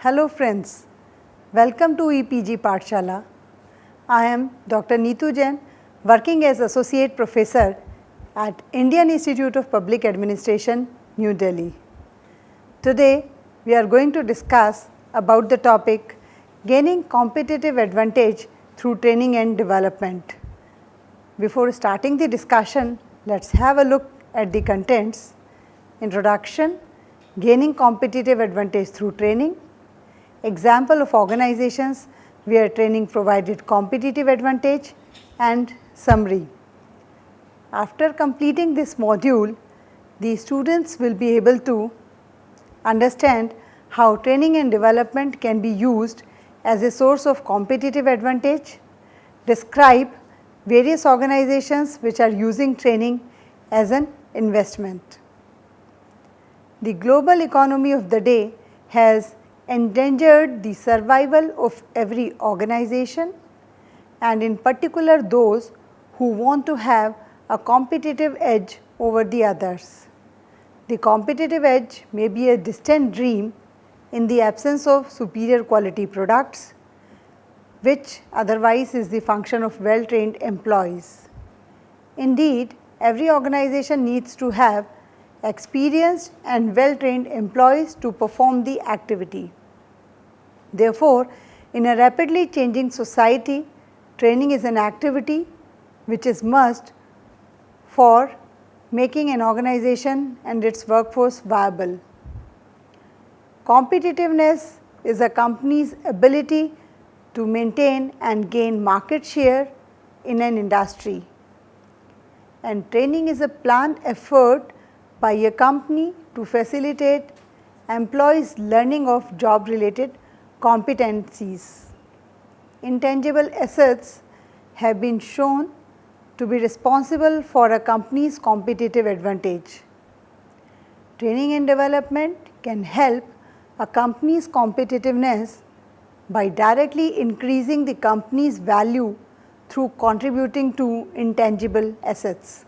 Hello friends, welcome to EPG Pathshala. I am Dr. Neetu Jain, working as Associate Professor at Indian Institute of Public Administration, New Delhi. Today we are going to discuss about the topic gaining competitive advantage through training and development. Before starting the discussion, let's have a look at the contents. Introduction, gaining competitive advantage through training. Example of organizations where training provided competitive advantage, and summary. After completing this module, the students will be able to understand how training and development can be used as a source of competitive advantage, describe various organizations which are using training as an investment. The global economy of the day has endangered the survival of every organization, and in particular those who want to have a competitive edge over the others. The competitive edge may be a distant dream in the absence of superior quality products, which otherwise is the function of well-trained employees. Indeed, every organization needs to have experienced and well-trained employees to perform the activity. Therefore, in a rapidly changing society, training is an activity which is must for making an organization and its workforce viable. Competitiveness is a company's ability to maintain and gain market share in an industry, and training is a planned effort by a company to facilitate employees' learning of job-related competencies. Intangible assets have been shown to be responsible for a company's competitive advantage. Training and development can help a company's competitiveness by directly increasing the company's value through contributing to intangible assets.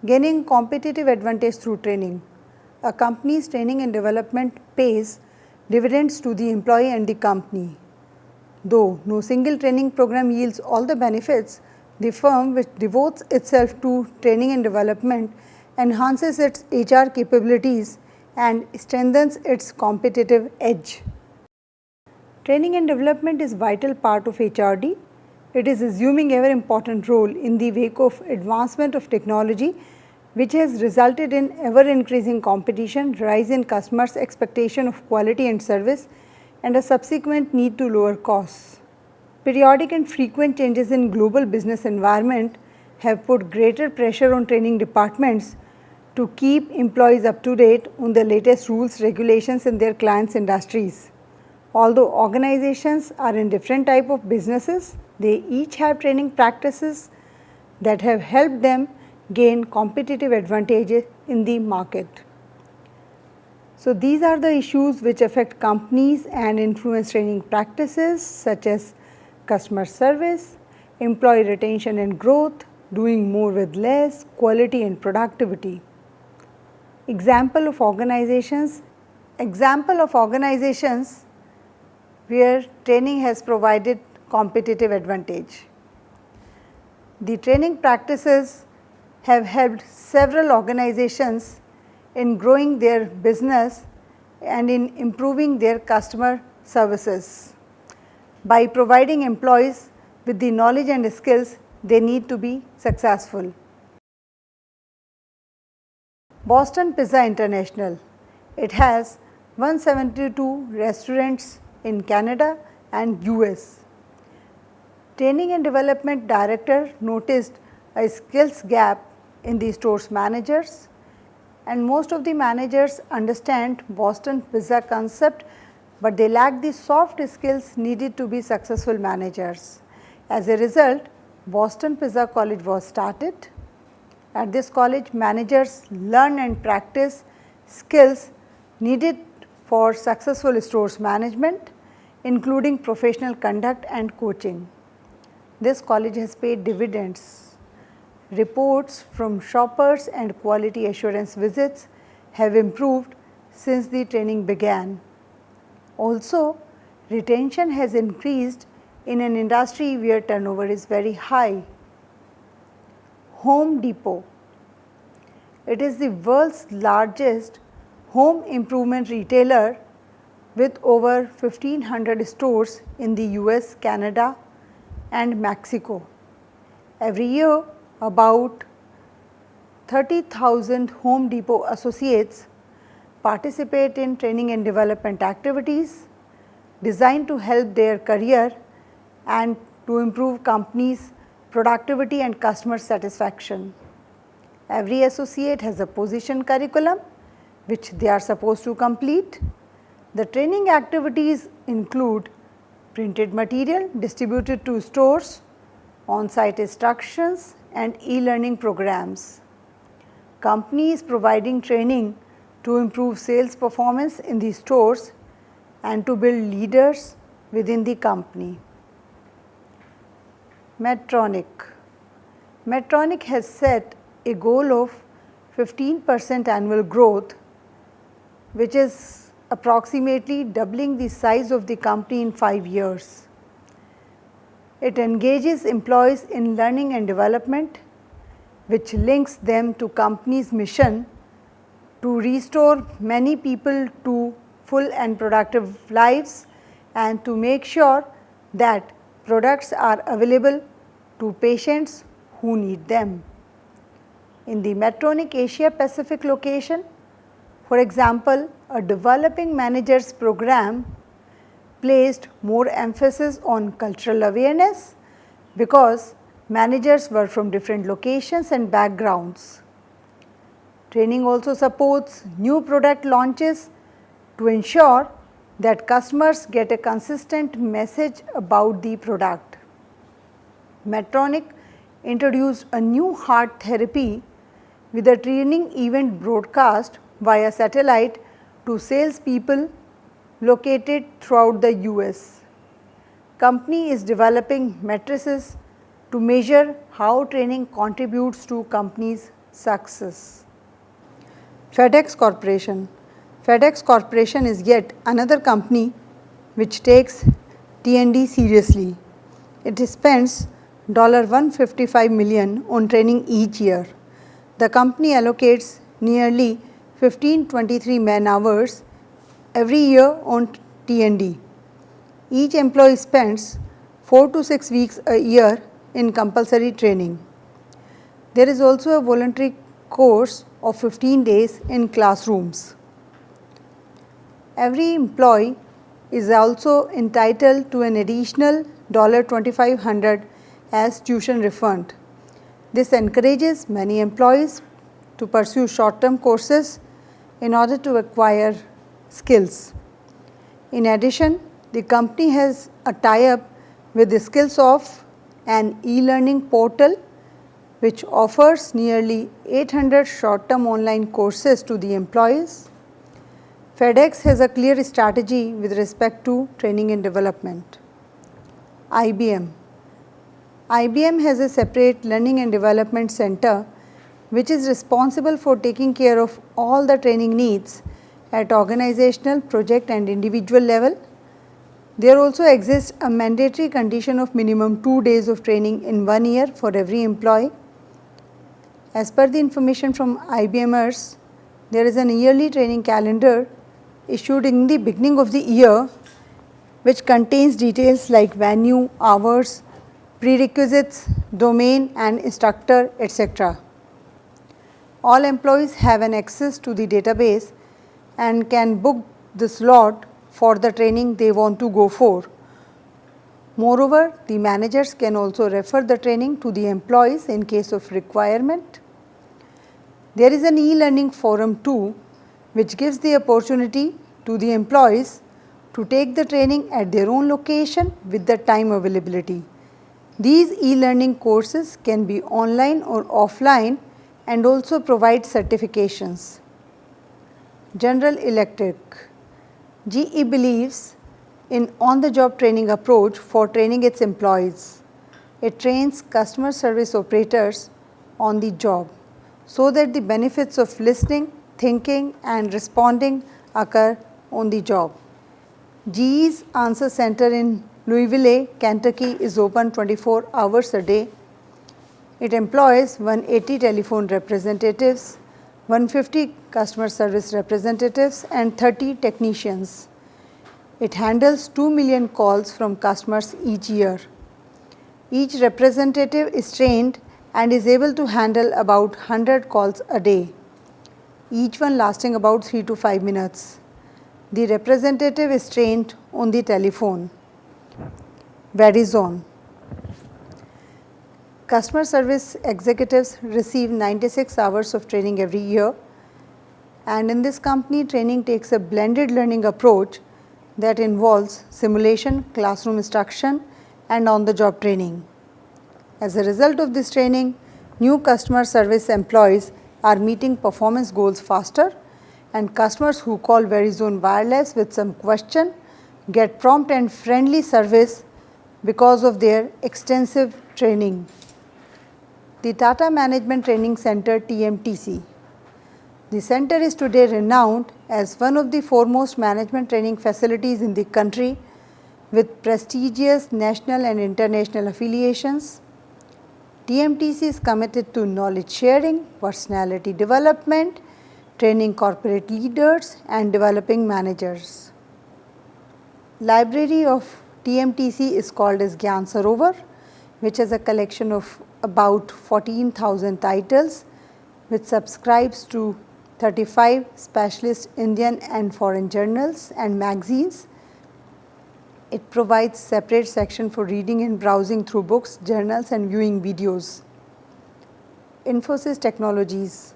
Gaining competitive advantage through training. A company's training and development pays dividends to the employee and the company. Though no single training program yields all the benefits, the firm which devotes itself to training and development enhances its HR capabilities and strengthens its competitive edge. Training and development is a vital part of HRD. It is assuming ever important role in the wake of advancement of technology, which has resulted in ever increasing competition, rise in customers' expectation of quality and service, and a subsequent need to lower costs. Periodic and frequent changes in global business environment have put greater pressure on training departments to keep employees up to date on the latest rules, regulations in their clients' industries. Although organizations are in different type of businesses, they each have training practices that have helped them gain competitive advantages in the market. So, these are the issues which affect companies and influence training practices such as customer service, employee retention and growth, doing more with less, quality and productivity. Example of organizations where training has provided competitive advantage. The training practices have helped several organizations in growing their business and in improving their customer services by providing employees with the knowledge and skills they need to be successful. Boston Pizza International. It has 172 restaurants in Canada and US. Training and Development Director noticed a skills gap in the store's managers, and most of the managers understand Boston Pizza concept, but they lack the soft skills needed to be successful managers. As a result, Boston Pizza College was started. At this college, managers learn and practice skills needed for successful stores management, including professional conduct and coaching. This college has paid dividends. Reports from shoppers and quality assurance visits have improved since the training began. Also, retention has increased in an industry where turnover is very high. Home Depot. It is the world's largest home improvement retailer with over 1500 stores in the US, Canada and Mexico. Every year, about 30,000 Home Depot associates participate in training and development activities designed to help their career and to improve companies' productivity and customer satisfaction. Every associate has a position curriculum which they are supposed to complete. The training activities include printed material distributed to stores, on-site instructions and e-learning programs. Company is providing training to improve sales performance in the stores and to build leaders within the company. Medtronic. Medtronic has set a goal of 15% annual growth, which is approximately doubling the size of the company in 5 years. It engages employees in learning and development, which links them to company's mission to restore many people to full and productive lives and to make sure that products are available to patients who need them. In the Medtronic Asia Pacific location, for example, a developing managers program placed more emphasis on cultural awareness because managers were from different locations and backgrounds. Training also supports new product launches to ensure that customers get a consistent message about the product. Medtronic introduced a new heart therapy with a training event broadcast via satellite to salespeople located throughout the US. Company is developing matrices to measure how training contributes to company's success. FedEx Corporation. FedEx Corporation is yet another company which takes T&D seriously. It spends $155 million on training each year. The company allocates nearly 1523 man-hours every year on T&D. Each employee spends 4 to 6 weeks a year in compulsory training. There is also a voluntary course of 15 days in classrooms. Every employee is also entitled to an additional $2,500 as tuition refund. This encourages many employees to pursue short-term courses in order to acquire skills. In addition, the company has a tie-up with the Skillsoft, an e-learning portal which offers nearly 800 short-term online courses to the employees. FedEx has a clear strategy with respect to training and development. IBM. IBM has a separate learning and development center which is responsible for taking care of all the training needs at organizational, project and individual level. There also exists a mandatory condition of minimum 2 days of training in 1 year for every employee. As per the information from IBMers, there is an yearly training calendar issued in the beginning of the year which contains details like venue, hours, prerequisites, domain and instructor, etc. All employees have an access to the database and can book the slot for the training they want to go for. Moreover, the managers can also refer the training to the employees in case of requirement. There is an e-learning forum too, which gives the opportunity to the employees to take the training at their own location with the time availability. These e-learning courses can be online or offline and also provide certifications. General Electric. GE believes in on-the-job training approach for training its employees. It trains customer service operators on the job so that the benefits of listening, thinking and responding occur on the job. GE's Answer Center in Louisville, Kentucky is open 24 hours a day. It employs 180 telephone representatives, 150 customer service representatives and 30 technicians. It handles 2 million calls from customers each year. Each representative is trained and is able to handle about 100 calls a day, each one lasting about 3 to 5 minutes. The representative is trained on the telephone. Verizon. Customer service executives receive 96 hours of training every year, and in this company training takes a blended learning approach that involves simulation, classroom instruction and on-the-job training. As a result of this training, new customer service employees are meeting performance goals faster, and customers who call Verizon Wireless with some question get prompt and friendly service because of their extensive training. The Tata Management Training Center TMTC. The center is today renowned as one of the foremost management training facilities in the country with prestigious national and international affiliations. TMTC is committed to knowledge sharing, personality development, training corporate leaders and developing managers. Library of TMTC is called as Gyan Sarovar, which is a collection of about 14,000 titles, which subscribes to 35 specialist Indian and foreign journals and magazines. It provides separate section for reading and browsing through books, journals and viewing videos. Infosys Technologies.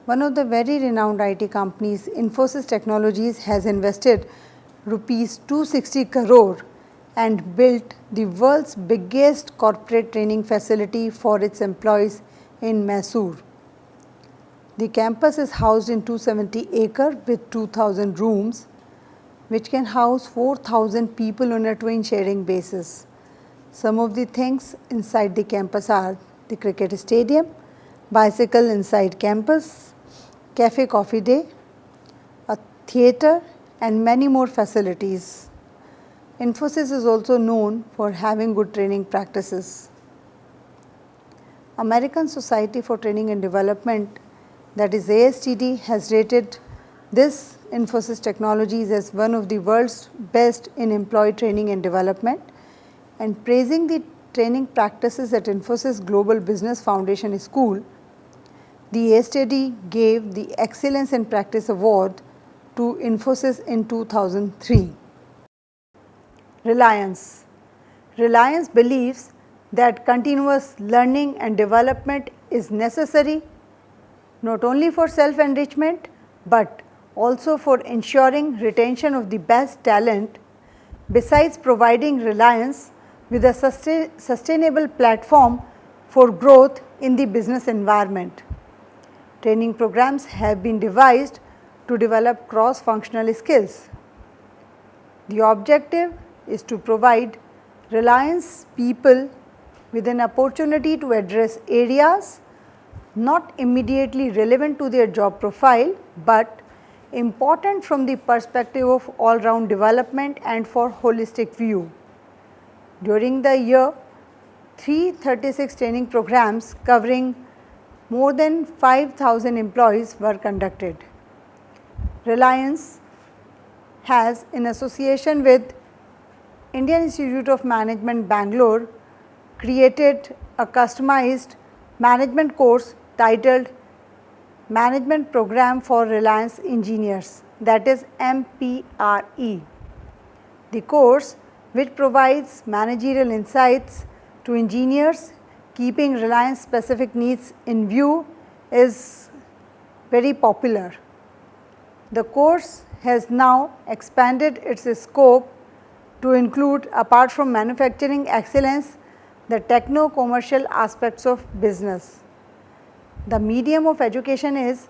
One of the very renowned IT companies, Infosys Technologies, has invested rupees 260 crore and built the world's biggest corporate training facility for its employees in Mysore. The campus is housed in 270 acres with 2,000 rooms, which can house 4,000 people on a twin sharing basis. Some of the things inside the campus are the cricket stadium, bicycle inside campus, cafe coffee day, a theatre and many more facilities. Infosys is also known for having good training practices. American Society for Training and Development, that is ASTD, has rated this Infosys Technologies as one of the world's best in employee training and development, and praising the training practices at Infosys Global Business Foundation School. The ASTD gave the Excellence in Practice Award to Infosys in 2003. Reliance. Reliance believes that continuous learning and development is necessary not only for self-enrichment but also for ensuring retention of the best talent, besides providing Reliance with a sustainable platform for growth in the business environment. Training programs have been devised to develop cross-functional skills. The objective is to provide Reliance people with an opportunity to address areas not immediately relevant to their job profile, but important from the perspective of all-round development and for holistic view. During the year, 336 training programs covering more than 5,000 employees were conducted. Reliance has, in association with Indian Institute of Management, Bangalore, created a customized management course titled Management Program for Reliance Engineers, that is MPRE. The course, which provides managerial insights to engineers keeping Reliance specific needs in view, is very popular. The course has now expanded its scope to include, apart from manufacturing excellence, the techno-commercial aspects of business. The medium of education is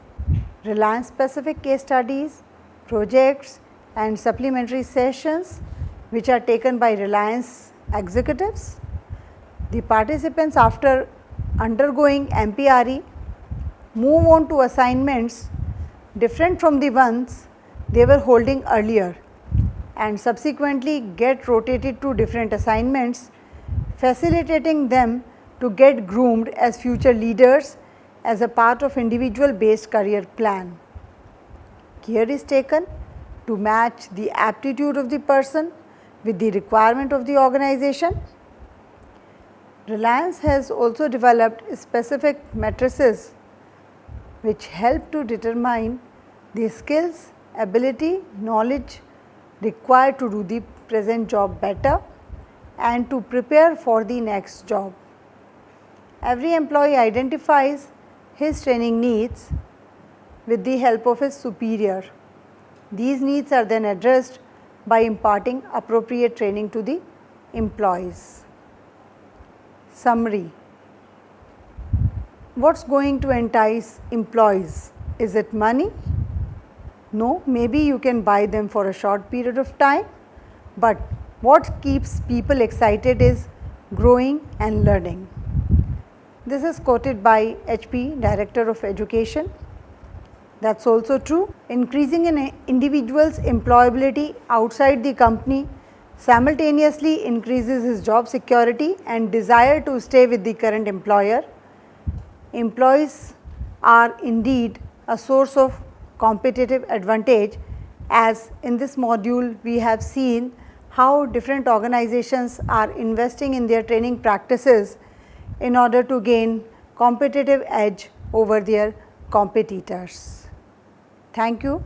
Reliance specific case studies, projects and supplementary sessions which are taken by Reliance executives. The participants, after undergoing MPRE, move on to assignments different from the ones they were holding earlier. and subsequently get rotated to different assignments, facilitating them to get groomed as future leaders as a part of individual based career plan. Care is taken to match the aptitude of the person with the requirement of the organization. Reliance has also developed specific matrices which help to determine the skills, ability, knowledge required to do the present job better and to prepare for the next job. Every employee identifies his training needs with the help of his superior. These needs are then addressed by imparting appropriate training to the employees. Summary. What's going to entice employees? Is it money? No, maybe you can buy them for a short period of time, but what keeps people excited is growing and learning. This is quoted by HP, Director of Education. That's also true. Increasing an individual's employability outside the company simultaneously increases his job security and desire to stay with the current employer. Employees are indeed a source of competitive advantage, as in this module we have seen how different organizations are investing in their training practices in order to gain competitive edge over their competitors. Thank you.